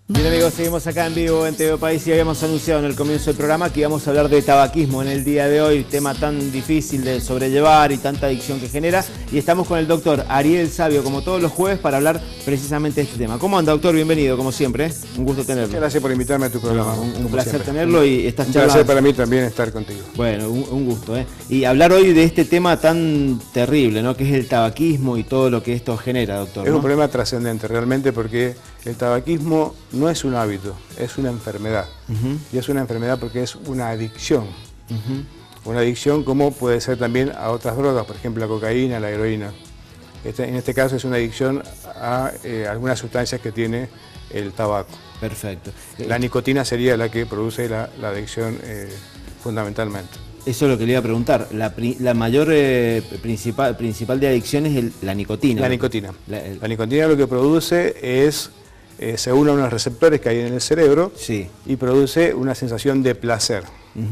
Bien amigos, seguimos acá en vivo en TV País y habíamos anunciado en el comienzo del programa que íbamos a hablar de tabaquismo en el día de hoy, tema tan difícil de sobrellevar y tanta adicción que genera, y estamos con el doctor Ariel Savio como todos los jueves para hablar precisamente de este tema. ¿Cómo anda, doctor? Bienvenido, como siempre, ¿eh? Un gusto tenerlo. Gracias por invitarme a tu programa. Un placer tenerlo y estas charlas. Un placer para mí también estar contigo. Bueno, un gusto, ¿eh? Y hablar hoy de este tema tan terrible, ¿no? Que es el tabaquismo y todo lo que esto genera, doctor. Es ¿no? un problema trascendente realmente, porque el tabaquismo no es un hábito, es una enfermedad. Y es una enfermedad porque es una adicción. Una adicción como puede ser también a otras drogas, por ejemplo la cocaína, la heroína. En este caso es una adicción a algunas sustancias que tiene el tabaco. Perfecto. La nicotina sería la que produce la adicción fundamentalmente. Eso es lo que le iba a preguntar. La mayor principal de adicción es la nicotina. La nicotina. La nicotina lo que produce es, se une a unos receptores que hay en el cerebro, sí, y produce una sensación de placer,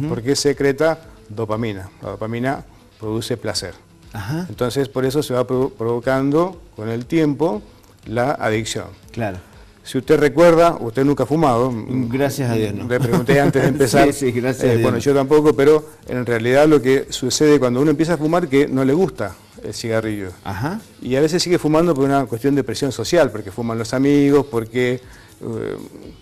porque secreta dopamina. La dopamina produce placer. Ajá. Entonces por eso se va provocando con el tiempo la adicción. Claro. Si usted recuerda, usted nunca ha fumado. Gracias a Dios, no. Le pregunté antes de empezar. Sí, gracias a Dios. Bueno, yo tampoco, pero en realidad lo que sucede cuando uno empieza a fumar que no le gusta el cigarrillo. Ajá. Y a veces sigue fumando por una cuestión de presión social, porque fuman los amigos, porque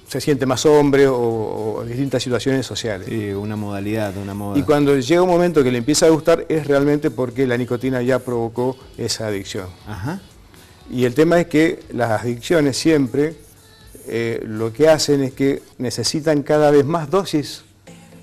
se siente más hombre o distintas situaciones sociales. Sí, una modalidad, una moda. Y cuando llega un momento que le empieza a gustar es realmente porque la nicotina ya provocó esa adicción. Ajá. Y el tema es que las adicciones siempre lo que hacen es que necesitan cada vez más dosis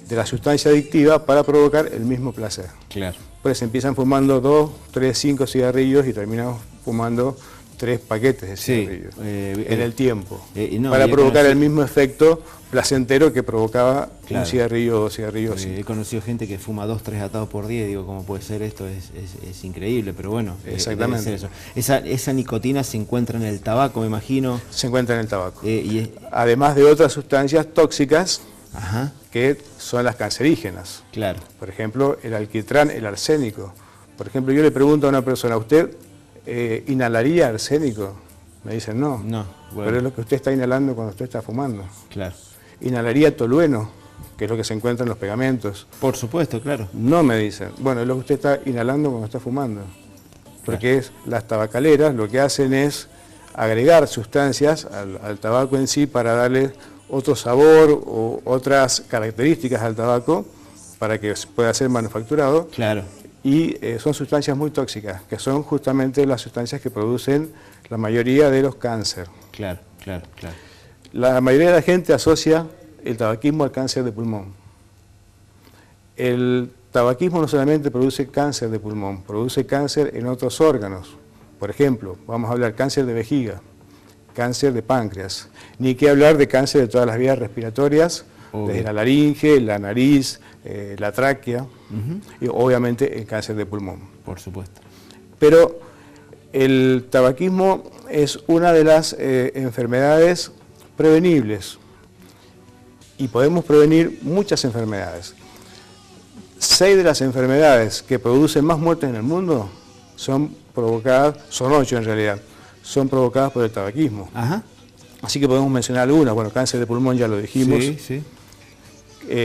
de la sustancia adictiva para provocar el mismo placer. Claro. Pues empiezan fumando 2, 3, 5 cigarrillos y terminan fumando 3 paquetes de cigarrillos en el tiempo, para provocar el mismo efecto placentero que provocaba un cigarrillo o 2 cigarrillos. He conocido gente que fuma 2, 3 atados por día, digo, ¿cómo puede ser esto? Es increíble, pero bueno, exactamente. Eso. Esa nicotina se encuentra en el tabaco, me imagino. Se encuentra en el tabaco. Además de otras sustancias tóxicas, ajá, que son las cancerígenas. Claro. Por ejemplo, el alquitrán, el arsénico. Por ejemplo, yo le pregunto a una persona, ¿usted inhalaría arsénico? Me dicen no. No, bueno. Pero es lo que usted está inhalando cuando usted está fumando. Claro. ¿Inhalaría tolueno? Que es lo que se encuentra en los pegamentos. Por supuesto, claro. No, me dicen. Bueno, es lo que usted está inhalando cuando está fumando. Porque las tabacaleras lo que hacen es agregar sustancias al tabaco en sí para darle otro sabor o otras características al tabaco para que pueda ser manufacturado. Claro. Y son sustancias muy tóxicas, que son justamente las sustancias que producen la mayoría de los cánceres. Claro. La mayoría de la gente asocia el tabaquismo al cáncer de pulmón. El tabaquismo no solamente produce cáncer de pulmón, produce cáncer en otros órganos. Por ejemplo, vamos a hablar cáncer de vejiga, cáncer de páncreas, ni qué hablar de cáncer de todas las vías respiratorias, desde la laringe, la nariz, la tráquea, y obviamente el cáncer de pulmón. Por supuesto. Pero el tabaquismo es una de las enfermedades prevenibles y podemos prevenir muchas enfermedades. 6 de las enfermedades que producen más muertes en el mundo son 8 en realidad, son provocadas por el tabaquismo. Ajá. Así que podemos mencionar algunas. Bueno, cáncer de pulmón ya lo dijimos. Sí.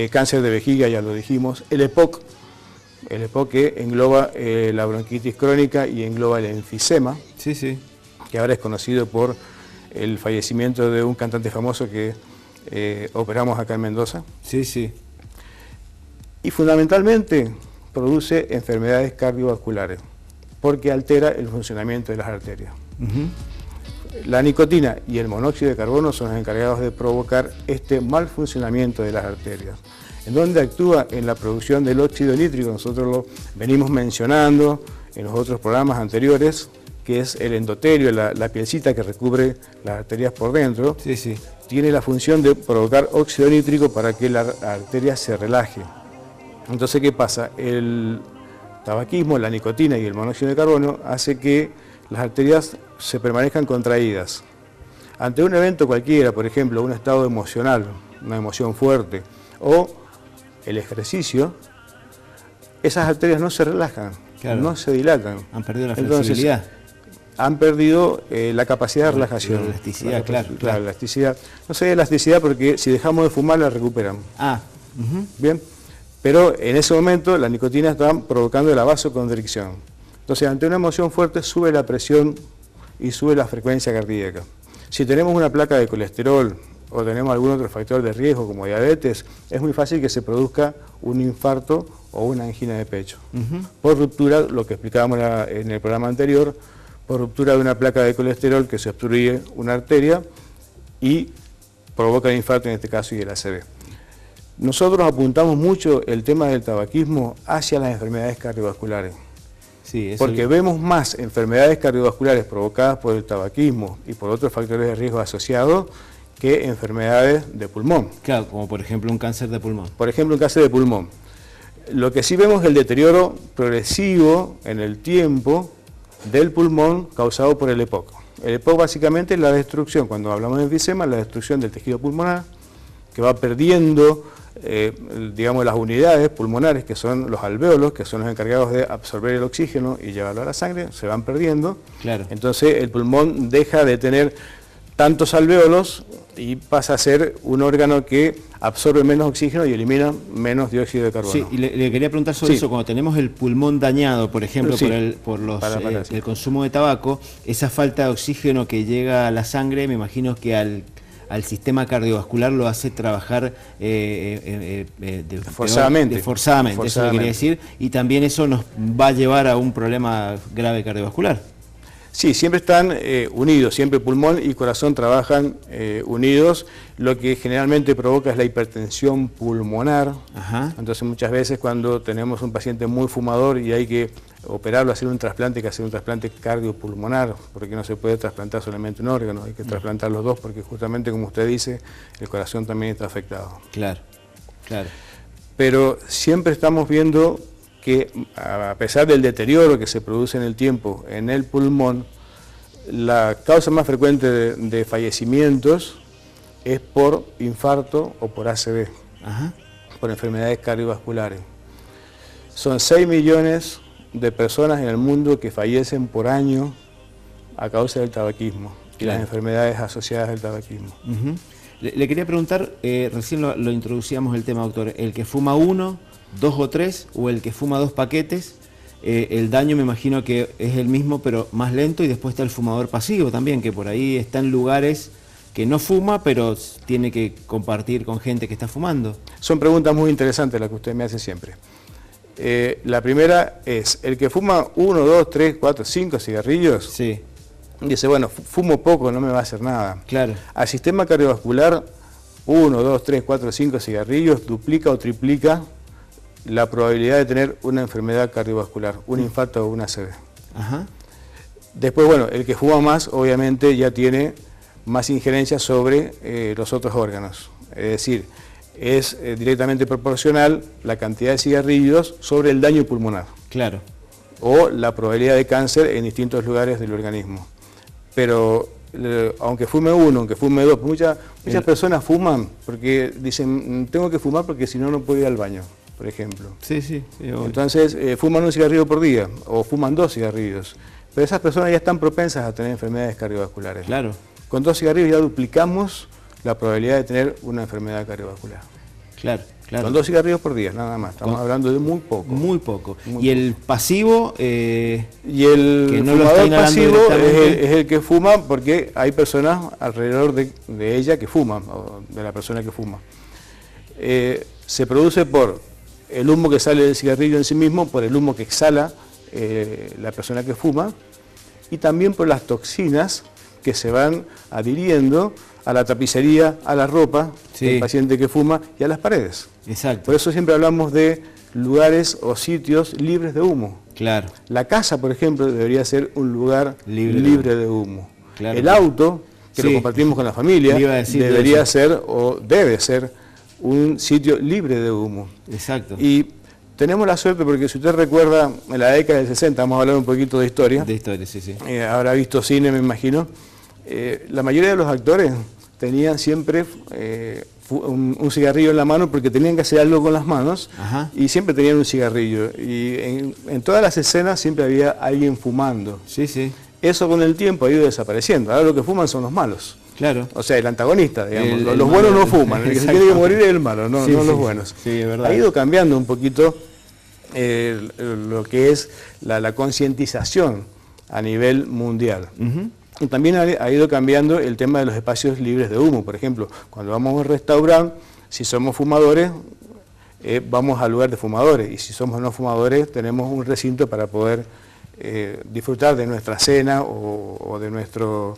Cáncer de vejiga ya lo dijimos. El EPOC que engloba la bronquitis crónica y engloba el enfisema. Sí. Que ahora es conocido por el fallecimiento de un cantante famoso que operamos acá en Mendoza. Sí. Y fundamentalmente produce enfermedades cardiovasculares, porque altera el funcionamiento de las arterias. La nicotina y el monóxido de carbono son los encargados de provocar este mal funcionamiento de las arterias. ¿En dónde actúa? En la producción del óxido nítrico. Nosotros lo venimos mencionando en los otros programas anteriores, que es el endotelio, la pielcita que recubre las arterias por dentro. Sí. Tiene la función de provocar óxido nítrico para que la arteria se relaje. Entonces, ¿qué pasa? El tabaquismo, la nicotina y el monóxido de carbono hace que las arterias se permanezcan contraídas. Ante un evento cualquiera, por ejemplo, un estado emocional, una emoción fuerte, o el ejercicio, esas arterias no se relajan, no se dilatan. Han perdido la flexibilidad. han perdido la capacidad de relajación. La elasticidad, claro. La elasticidad. No sé de elasticidad porque si dejamos de fumar la recuperan. Bien, pero en ese momento la nicotina está provocando la vasoconstricción. Entonces, ante una emoción fuerte sube la presión y sube la frecuencia cardíaca. Si tenemos una placa de colesterol o tenemos algún otro factor de riesgo como diabetes, es muy fácil que se produzca un infarto o una angina de pecho. Por ruptura, lo que explicábamos en el programa anterior, por ruptura de una placa de colesterol que se obstruye una arteria y provoca el infarto en este caso y el ACV. Nosotros apuntamos mucho el tema del tabaquismo hacia las enfermedades cardiovasculares. Sí, porque vemos más enfermedades cardiovasculares provocadas por el tabaquismo y por otros factores de riesgo asociados que enfermedades de pulmón. Claro, como por ejemplo un cáncer de pulmón. Por ejemplo, un cáncer de pulmón. Lo que sí vemos es el deterioro progresivo en el tiempo del pulmón causado por el EPOC. El EPOC básicamente es la destrucción, cuando hablamos de enfisema, la destrucción del tejido pulmonar, que va perdiendo digamos, las unidades pulmonares, que son los alvéolos, que son los encargados de absorber el oxígeno y llevarlo a la sangre, se van perdiendo. Claro. Entonces el pulmón deja de tener tantos alvéolos y pasa a ser un órgano que absorbe menos oxígeno y elimina menos dióxido de carbono. Sí, y le quería preguntar sobre eso, cuando tenemos el pulmón dañado, por ejemplo, por el consumo de tabaco, esa falta de oxígeno que llega a la sangre, me imagino que al sistema cardiovascular lo hace trabajar forzadamente. Eso lo quería decir, y también eso nos va a llevar a un problema grave cardiovascular. Sí, siempre están unidos, siempre pulmón y corazón trabajan unidos, lo que generalmente provoca es la hipertensión pulmonar. Entonces muchas veces cuando tenemos un paciente muy fumador y hay que operarlo, hacer un trasplante, hay que hacer un trasplante cardiopulmonar, porque no se puede trasplantar solamente un órgano, hay que trasplantar los dos, porque justamente como usted dice, el corazón también está afectado. Claro, claro. Pero siempre estamos viendo que a pesar del deterioro que se produce en el tiempo en el pulmón, la causa más frecuente de fallecimientos es por infarto o por ACV, por enfermedades cardiovasculares. Son 6 millones de personas en el mundo que fallecen por año a causa del tabaquismo y las enfermedades asociadas al tabaquismo. Le quería preguntar, recién lo introducíamos el tema, doctor, el que fuma 1, 2 o 3, o el que fuma 2 paquetes, el daño me imagino que es el mismo pero más lento, y después está el fumador pasivo también, que por ahí está en lugares que no fuma pero tiene que compartir con gente que está fumando. Son preguntas muy interesantes las que usted me hace siempre. La primera es, el que fuma 1, 2, 3, 4, 5 cigarrillos, sí, dice, bueno, fumo poco, no me va a hacer nada. Claro. Al sistema cardiovascular, 1, 2, 3, 4, 5 cigarrillos duplica o triplica la probabilidad de tener una enfermedad cardiovascular, un infarto o una ACV. Después, bueno, el que fuma más, obviamente, ya tiene más injerencia sobre los otros órganos. Es decir, es directamente proporcional la cantidad de cigarrillos sobre el daño pulmonar. Claro. O la probabilidad de cáncer en distintos lugares del organismo. Pero aunque fume 1, aunque fume 2, muchas personas fuman porque dicen, tengo que fumar porque si no, no puedo ir al baño, por ejemplo. Sí. Entonces fuman un cigarrillo por día o fuman 2 cigarrillos. Pero esas personas ya están propensas a tener enfermedades cardiovasculares. Claro. Con 2 cigarrillos ya duplicamos la probabilidad de tener una enfermedad cardiovascular. Claro. Con 2 cigarrillos por día, nada más. Estamos hablando de muy poco. Muy poco. ¿Y el pasivo? Y el que no fumador pasivo es el que fuma, porque hay personas alrededor de ella que fuman, o de la persona que fuma. Se produce por el humo que sale del cigarrillo en sí mismo, por el humo que exhala la persona que fuma, y también por las toxinas que se van adhiriendo a la tapicería, a la ropa del paciente que fuma y a las paredes. Exacto. Por eso siempre hablamos de lugares o sitios libres de humo. Claro. La casa, por ejemplo, debería ser un lugar libre de humo. Claro. El auto, que lo compartimos con la familia, debería ser o debe ser un sitio libre de humo. Exacto. Y tenemos la suerte porque si usted recuerda, en la década del 60, vamos a hablar un poquito de historia. De historia, sí. Habrá visto cine, me imagino. La mayoría de los actores tenían siempre un cigarrillo en la mano porque tenían que hacer algo con las manos. Y siempre tenían un cigarrillo. Y en todas las escenas siempre había alguien fumando. Sí. Eso con el tiempo ha ido desapareciendo. Ahora lo que fuman son los malos. Claro. O sea, el antagonista, digamos. Los buenos no fuman, el que se tiene que morir es el malo, no los buenos. Sí, es verdad. Ha ido cambiando un poquito lo que es la concientización a nivel mundial. Y también ha ido cambiando el tema de los espacios libres de humo. Por ejemplo, cuando vamos a un restaurante, si somos fumadores, vamos al lugar de fumadores, y si somos no fumadores, tenemos un recinto para poder disfrutar de nuestra cena o de nuestro,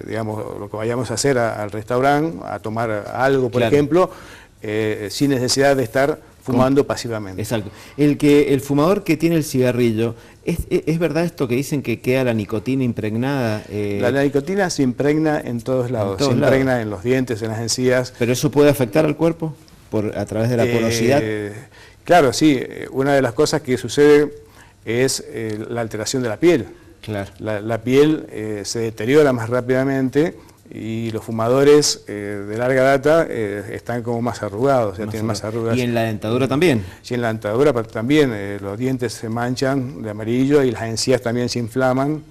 digamos, lo que vayamos a hacer al restaurante, a tomar algo, por ejemplo, sin necesidad de estar fumando pasivamente. Exacto. El fumador que tiene el cigarrillo, ¿es verdad esto que dicen que queda la nicotina impregnada? La nicotina se impregna en todos lados, se impregna en los dientes, en las encías. ¿Pero eso puede afectar al cuerpo a través de la porosidad? Claro, sí. Una de las cosas que sucede es la alteración de la piel. Claro. La piel se deteriora más rápidamente y los fumadores de larga data están como más arrugados, tienen más arrugas. ¿Y en la dentadura también? Sí, en la dentadura también, los dientes se manchan de amarillo y las encías también se inflaman.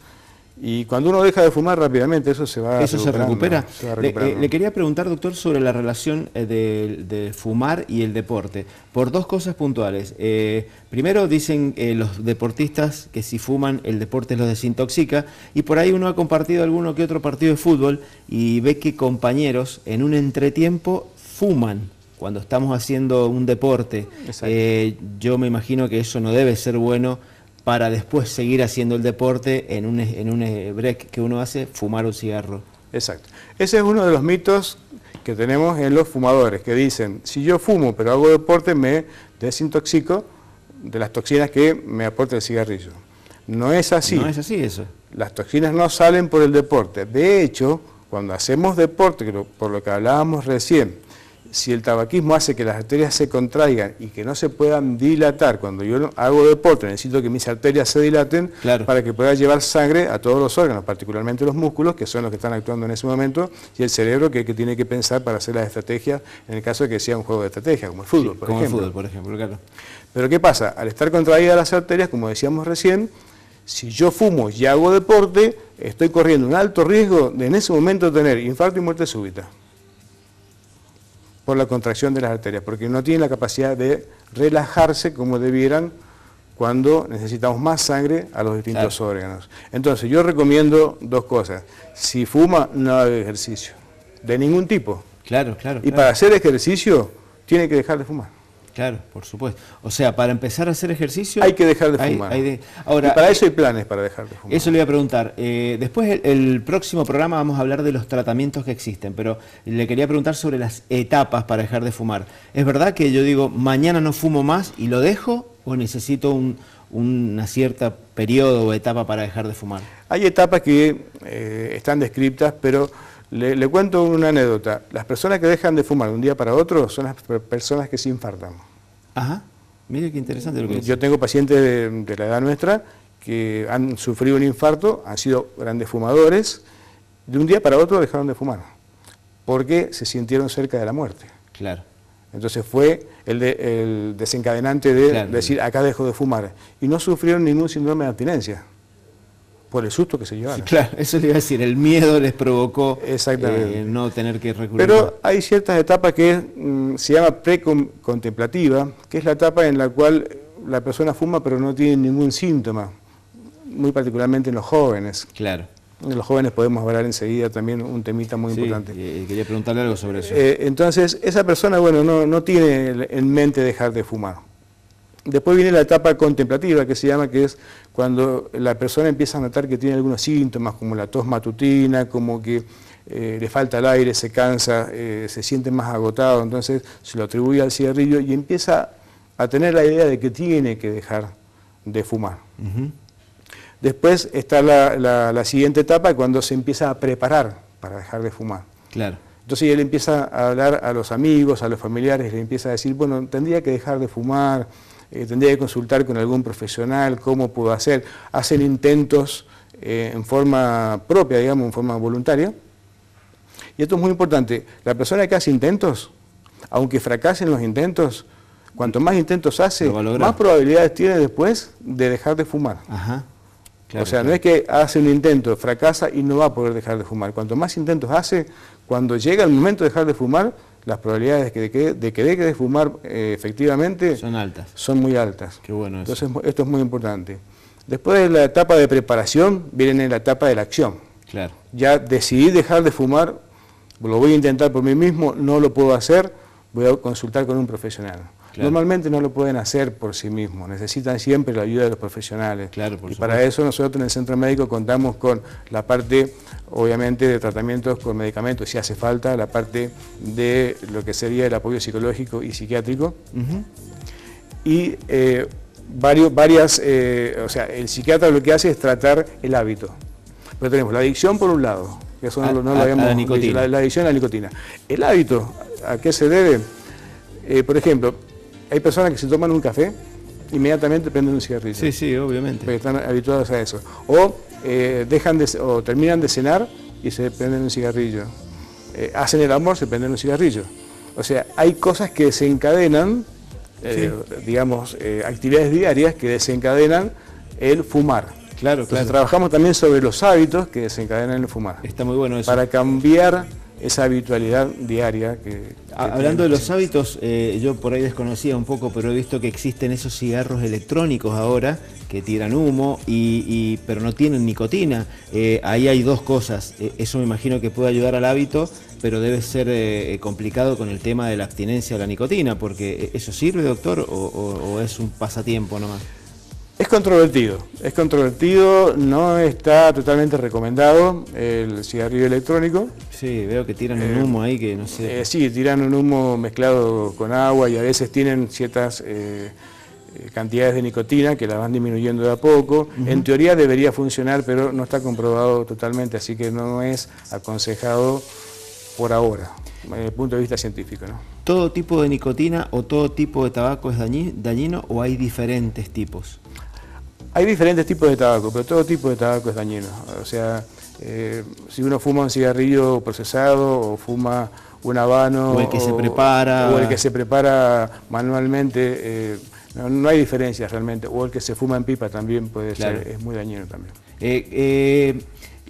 Y cuando uno deja de fumar rápidamente, eso se va recupera. Se va recuperando. Le quería preguntar, doctor, sobre la relación de fumar y el deporte, por dos cosas puntuales. Primero, dicen los deportistas que si fuman, el deporte los desintoxica, y por ahí uno ha compartido alguno que otro partido de fútbol y ve que compañeros en un entretiempo fuman cuando estamos haciendo un deporte. Yo me imagino que eso no debe ser bueno para después seguir haciendo el deporte en un break que uno hace, fumar un cigarro. Exacto. Ese es uno de los mitos que tenemos en los fumadores, que dicen, si yo fumo pero hago deporte, me desintoxico de las toxinas que me aporta el cigarrillo. No es así. No es así eso. Las toxinas no salen por el deporte. De hecho, cuando hacemos deporte, por lo que hablábamos recién, si el tabaquismo hace que las arterias se contraigan y que no se puedan dilatar, cuando yo hago deporte necesito que mis arterias se dilaten para que pueda llevar sangre a todos los órganos, particularmente los músculos, que son los que están actuando en ese momento, y el cerebro que tiene que pensar para hacer las estrategias, en el caso de que sea un juego de estrategia, como el fútbol, por ejemplo. Como el fútbol, por ejemplo, claro. Pero ¿qué pasa? Al estar contraídas las arterias, como decíamos recién, si yo fumo y hago deporte, estoy corriendo un alto riesgo de en ese momento tener infarto y muerte súbita, por la contracción de las arterias, porque no tienen la capacidad de relajarse como debieran cuando necesitamos más sangre a los distintos órganos. Entonces yo recomiendo dos cosas: si fuma, no haga ejercicio, de ningún tipo. Y para hacer ejercicio, tiene que dejar de fumar. Claro, por supuesto. O sea, para empezar a hacer ejercicio... hay que dejar de fumar. Ahora, y para eso hay planes para dejar de fumar. Eso le iba a preguntar. Después, el próximo programa vamos a hablar de los tratamientos que existen, pero le quería preguntar sobre las etapas para dejar de fumar. ¿Es verdad que yo digo, mañana no fumo más y lo dejo, o necesito una cierta periodo o etapa para dejar de fumar? Hay etapas que están descritas, pero... Le cuento una anécdota. Las personas que dejan de fumar de un día para otro son las personas que se infartan. Ajá, mire qué interesante lo que dice. Yo tengo pacientes de la edad nuestra que han sufrido un infarto, han sido grandes fumadores, de un día para otro dejaron de fumar, porque se sintieron cerca de la muerte. Claro. Entonces fue el desencadenante de decir, acá dejo de fumar. Y no sufrieron ningún síndrome de abstinencia, por el susto que se llevaron. Claro, eso le iba a decir, el miedo les provocó no tener que recurrir. Pero hay ciertas etapas que se llama precontemplativa, que es la etapa en la cual la persona fuma pero no tiene ningún síntoma, muy particularmente en los jóvenes. Claro. En los jóvenes podemos hablar enseguida también un temita muy importante. Quería preguntarle algo sobre eso. Entonces, esa persona, bueno, no tiene en mente dejar de fumar. Después viene la etapa contemplativa, que se llama, que es cuando la persona empieza a notar que tiene algunos síntomas, como la tos matutina, como que le falta el aire, se cansa, se siente más agotado, entonces se lo atribuye al cigarrillo y empieza a tener la idea de que tiene que dejar de fumar. Después está la siguiente etapa, cuando se empieza a preparar para dejar de fumar. Claro. Entonces él empieza a hablar a los amigos, a los familiares, le empieza a decir, bueno, tendría que dejar de fumar, tendría que consultar con algún profesional, cómo puedo hacer. Hacen intentos en forma propia, digamos, en forma voluntaria. Y esto es muy importante. La persona que hace intentos, aunque fracasen los intentos, cuanto más intentos hace, más probabilidades tiene después de dejar de fumar. Ajá. Claro, o sea, no es que hace un intento, fracasa y no va a poder dejar de fumar. Cuanto más intentos hace, cuando llega el momento de dejar de fumar, las probabilidades de que deje de fumar efectivamente son altas. Son muy altas. Qué bueno eso. Entonces, esto es muy importante. Después de la etapa de preparación, viene la etapa de la acción. Claro. Ya decidí dejar de fumar, lo voy a intentar por mí mismo, no lo puedo hacer, voy a consultar con un profesional. Claro. Normalmente no lo pueden hacer por sí mismos, necesitan siempre la ayuda de los profesionales. Claro, y para eso nosotros en el centro médico contamos con la parte, obviamente, de tratamientos con medicamentos, si hace falta, la parte de lo que sería el apoyo psicológico y psiquiátrico. Y o sea, el psiquiatra lo que hace es tratar el hábito. Pero tenemos la adicción por un lado, que eso no lo habíamos dicho, la adicción a la nicotina. El hábito, ¿a qué se debe? Por ejemplo, hay personas que se toman un café, inmediatamente prenden un cigarrillo. Sí, sí, obviamente. Porque están habituados a eso. O terminan de cenar y se prenden un cigarrillo. Hacen el amor, se prenden un cigarrillo. O sea, hay cosas que desencadenan, digamos, actividades diarias que desencadenan el fumar. Claro, Entonces, trabajamos también sobre los hábitos que desencadenan el fumar. Está muy bueno eso. Para cambiar esa habitualidad diaria hablando de los hábitos, yo por ahí desconocía un poco, pero he visto que existen esos cigarros electrónicos ahora que tiran humo, pero no tienen nicotina. Ahí hay dos cosas. Eso me imagino que puede ayudar al hábito, pero debe ser complicado con el tema de la abstinencia de la nicotina, porque ¿eso sirve, doctor, o es un pasatiempo nomás? Es controvertido, no está totalmente recomendado el cigarrillo electrónico. Sí, veo que tiran un humo ahí que no sé. Sí, tiran un humo mezclado con agua y a veces tienen ciertas cantidades de nicotina que la van disminuyendo de a poco. En teoría debería funcionar, pero no está comprobado totalmente, así que no es aconsejado por ahora, desde el punto de vista científico, ¿no? ¿Todo tipo de nicotina o todo tipo de tabaco es dañino o hay diferentes tipos? Hay diferentes tipos de tabaco, pero todo tipo de tabaco es dañino. O sea, si uno fuma un cigarrillo procesado o fuma un habano o el que se prepara manualmente, no hay diferencias realmente. O el que se fuma en pipa también puede ser, es muy dañino también.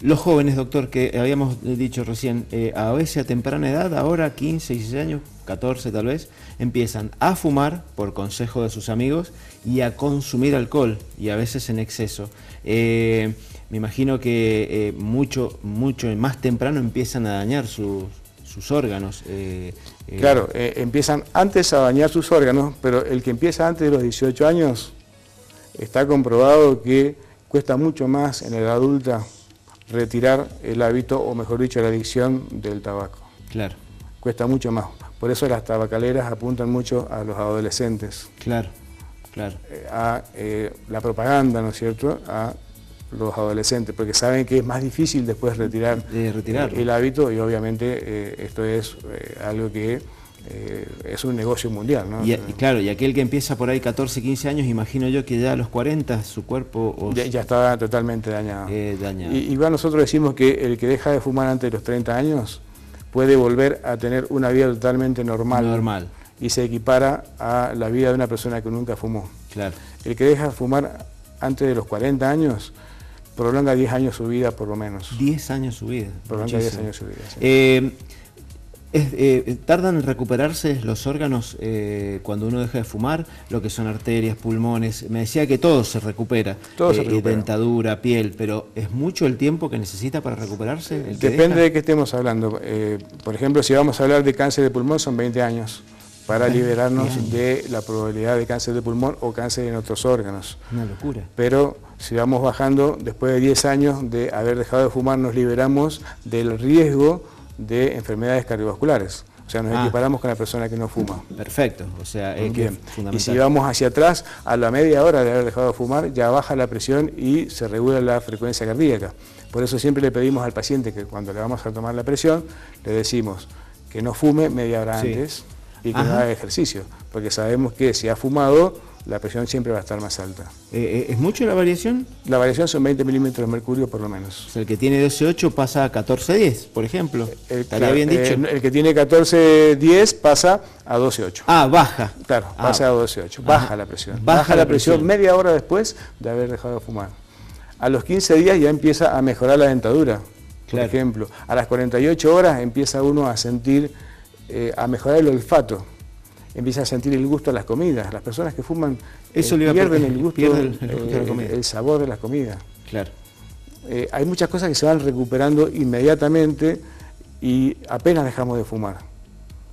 Los jóvenes, doctor, que habíamos dicho recién, a veces a temprana edad, ahora 15, 16 años, 14 tal vez, empiezan a fumar por consejo de sus amigos y a consumir alcohol, y a veces en exceso. Me imagino que mucho más temprano empiezan a dañar sus órganos. Claro, empiezan antes a dañar sus órganos, pero el que empieza antes de los 18 años, está comprobado que cuesta mucho más en la edad adulta retirar el hábito, o mejor dicho, la adicción del tabaco. Claro. Cuesta mucho más. Por eso las tabacaleras apuntan mucho a los adolescentes. Claro, claro. A la propaganda, ¿no es cierto?, a los adolescentes, porque saben que es más difícil después retirar el hábito, y obviamente esto es algo que es un negocio mundial, ¿no? Y claro, y aquel que empieza por ahí 14, 15 años, imagino yo que ya a los 40 su cuerpo... Ya está totalmente dañado. Dañado. Igual nosotros decimos que el que deja de fumar antes de los 30 años puede volver a tener una vida totalmente normal. Y se equipara a la vida de una persona que nunca fumó. Claro. El que deja de fumar antes de los 40 años prolonga 10 años su vida por lo menos. 10 años su vida. Prolonga 10 años su vida, sí. ¿Tardan en recuperarse los órganos cuando uno deja de fumar? Lo que son arterias, pulmones. Me decía que todo se recupera. Todo se recupera. Dentadura, piel, pero ¿es mucho el tiempo que necesita para recuperarse? Depende de qué estemos hablando. Por ejemplo, si vamos a hablar de cáncer de pulmón, son 20 años para liberarnos de la probabilidad de cáncer de pulmón o cáncer en otros órganos. Una locura. Pero si vamos bajando, después de 10 años de haber dejado de fumar, nos liberamos del riesgo de enfermedades cardiovasculares. O sea, nos equiparamos con la persona que no fuma. Perfecto, o sea, es que es fundamental. Y si vamos hacia atrás, a la media hora de haber dejado de fumar, ya baja la presión y se regula la frecuencia cardíaca. Por eso siempre le pedimos al paciente que cuando le vamos a tomar la presión, le decimos que no fume media hora antes y que no haga ejercicio, porque sabemos que si ha fumado, la presión siempre va a estar más alta. ¿Es mucho la variación? La variación son 20 milímetros de mercurio por lo menos. O sea, el que tiene 12,8 pasa a 14,10, por ejemplo. ¿Estaría bien dicho? El que tiene 14,10 pasa a 12,8. Ah, baja. Claro, pasa a 12,8. Baja la presión. Baja la presión media hora después de haber dejado de fumar. A los 15 días ya empieza a mejorar la dentadura, por ejemplo. A las 48 horas empieza uno a sentir, a mejorar el olfato. Empieza a sentir el gusto de las comidas. Las personas que fuman pierden el gusto, el sabor de las comidas. Claro. Hay muchas cosas que se van recuperando inmediatamente y apenas dejamos de fumar.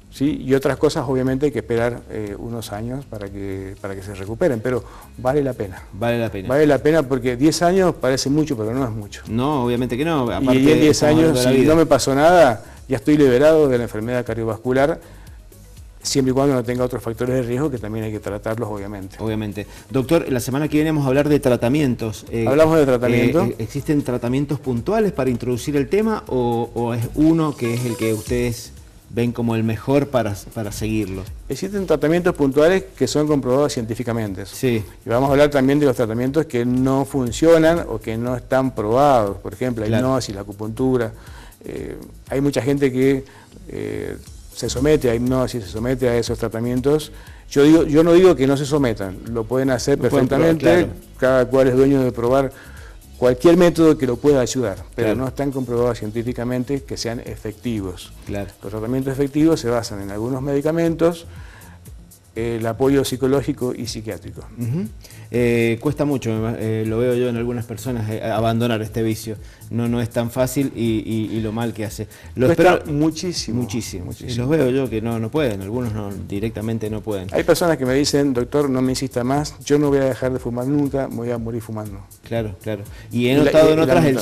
¿Sí? Y otras cosas obviamente hay que esperar unos años para que se recuperen, pero vale la pena. Vale la pena. Vale la pena porque 10 años parece mucho, pero no es mucho. No, obviamente que no. Aparte, y en 10 años, si no me pasó nada, ya estoy liberado de la enfermedad cardiovascular, siempre y cuando no tenga otros factores de riesgo que también hay que tratarlos, obviamente. Obviamente. Doctor, la semana que viene vamos a hablar de tratamientos. ¿Hablamos de tratamiento? ¿Existen tratamientos puntuales para introducir el tema o es uno que es el que ustedes ven como el mejor para seguirlo? Existen tratamientos puntuales que son comprobados científicamente. Sí. Y vamos a hablar también de los tratamientos que no funcionan o que no están probados. Por ejemplo, la hipnosis, la acupuntura. Hay mucha gente que se somete a hipnosis, se somete a esos tratamientos. Yo no digo que no se sometan, lo pueden hacer perfectamente, claro. Cada cual es dueño de probar cualquier método que lo pueda ayudar, pero no están comprobados científicamente que sean efectivos. Claro. Los tratamientos efectivos se basan en algunos medicamentos, el apoyo psicológico y psiquiátrico. Cuesta mucho, lo veo yo en algunas personas, abandonar este vicio. No es tan fácil y lo mal que hace. Cuesta muchísimo. Muchísimo. Y los veo yo que no pueden, algunos directamente no pueden. Hay personas que me dicen, doctor, no me insista más, yo no voy a dejar de fumar nunca, me voy a morir fumando. Claro. Y he notado en otras el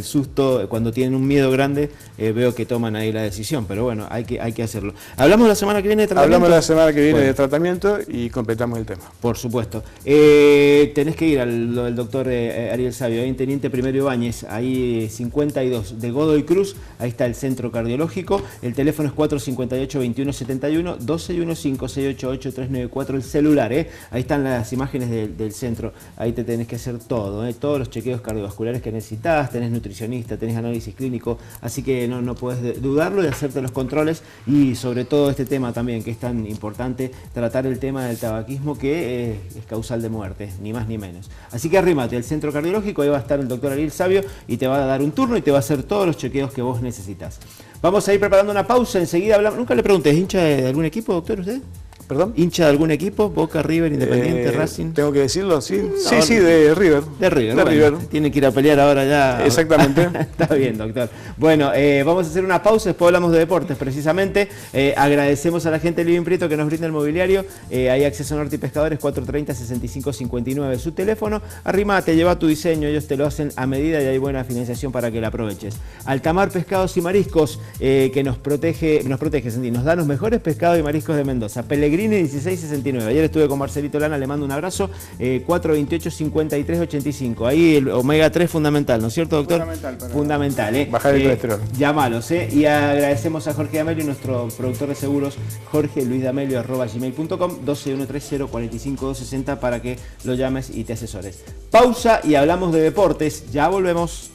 susto, cuando tienen un miedo grande, veo que toman ahí la decisión, pero bueno, hay que hacerlo. ¿Hablamos la semana que viene de tratamiento? Hablamos la semana que viene de tratamiento y completamos el tema. Por supuesto. Tenés que ir al doctor Ariel Sabio, ahí en Teniente Primero Ibáñez, ahí 52 de Godoy Cruz, ahí está el centro cardiológico, el teléfono es 458-2171, 1215-688-394, el celular, ahí están las imágenes del centro, ahí te tenés que hacer todo, todos los chequeos cardiovasculares que necesitas, tenés nutricionista, tenés análisis clínico, así que no podés dudarlo de hacerte los controles y sobre todo este tema también que es tan importante, tratar el tema del tabaquismo que es causal de muerte, ni más ni menos. Así que arrímate al centro cardiológico, ahí va a estar el doctor Ariel Sabio y te va a dar un turno y te va a hacer todos los chequeos que vos necesitas. Vamos a ir preparando una pausa, enseguida hablamos. Nunca le pregunté, ¿es hincha de algún equipo, doctor, usted? ¿Perdón? ¿Hincha de algún equipo? ¿Boca, River, Independiente, Racing? ¿Tengo que decirlo? Sí, de River. De River, River. Tiene que ir a pelear ahora ya. Exactamente. Está bien, doctor. Bueno, vamos a hacer una pausa, después hablamos de deportes precisamente. Agradecemos a la gente de Living Prieto que nos brinda el mobiliario. Hay acceso a Norte y Pescadores, 430-6559, su teléfono. Arrimate, lleva tu diseño, ellos te lo hacen a medida y hay buena financiación para que la aproveches. Altamar Pescados y Mariscos, que nos protege, Santi, nos da los mejores pescados y mariscos de Mendoza. Pellegrini 1669. Ayer estuve con Marcelito Lana, le mando un abrazo. 428-5385. Ahí el omega 3 fundamental, ¿no es cierto, doctor? Fundamental. Bajar el colesterol. Llámalos, Y agradecemos a Jorge D'Amelio, nuestro productor de seguros, jorgeluisdamelio@gmail.com, 1213045260 para que lo llames y te asesores. Pausa y hablamos de deportes. Ya volvemos.